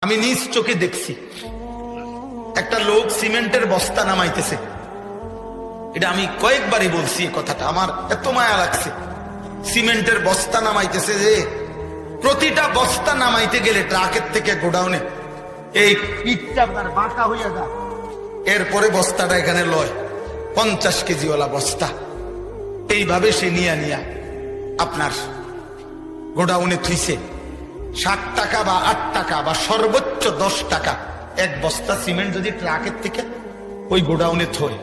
আমি নিজ চোখে দেখছি একটা লোক সিমেন্টের বস্তা নামাইতেছে। এটা আমি কয়েকবারই বলছি এই কথাটা, আমার এত মায়া লাগছে। সিমেন্টের বস্তা নামাইতেছে, যে প্রতিটা বস্তা নামাইতে গেলে ট্রাকের থেকে গোডাউনে এই পিঠটা বাঁকা হইয়া যায়, এরপরে বস্তাটা এখানে লয় 50 কেজিওয়ালা বস্তা। এইভাবে সে নিয়া আপনার গোডাউনে থুইছে। 60 টাকা বা 8 টাকা বা সর্বোচ্চ 10 টাকা এক বস্তা সিমেন্ট যদি ট্রাকের থেকে ওই গোডাউনে থই,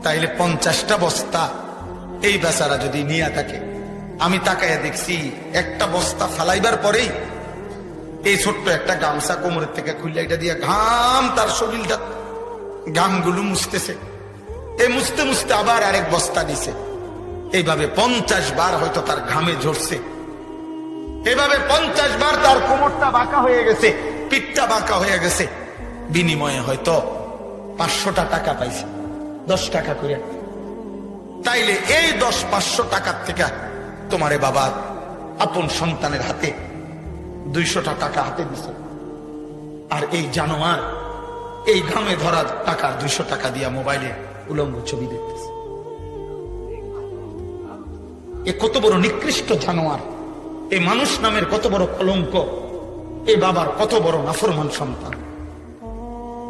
তাইলে 50টা বস্তা এই বেচারা যদি নিয়ে থাকে। আমি তাকাইয়া দেখছি একটা বস্তা ফালাইবার পরেই এই ছোট্ট একটা গামছা কোমরের থেকে খুললে এটা দিয়ে ঘাম, তার শরীরটা ঘামগুলো মুছতেছে। এই মুছতে মুছতে আবার আরেক বস্তা নিছে। এইভাবে 50 বার হয়তো তার ঘামে ঝরছে। এভাবে 50 বার তার কোমরটা বাঁকা হয়ে গেছে, পিঠটা বাঁকা হয়ে গেছে। বিনিময়ে হয়তো 500টা টাকা পাইছে, 10 টাকা করে। তাইলে এই 10-500 টাকার থেকে তোমারে বাবা আপন সন্তানের হাতে 200টা টাকা হাতে দিছে। আর এই জানোয়ার এই ঘামে ধরা টাকার 200 টাকা দিয়া মোবাইলে উলঙ্গ ছবি দেখতেছে। এ কত বড় নিকৃষ্ট জানোয়ার! এই মানুষ নামের কত বড় কলঙ্ক! এই বাবার কত বড় নাফরমান সন্তান!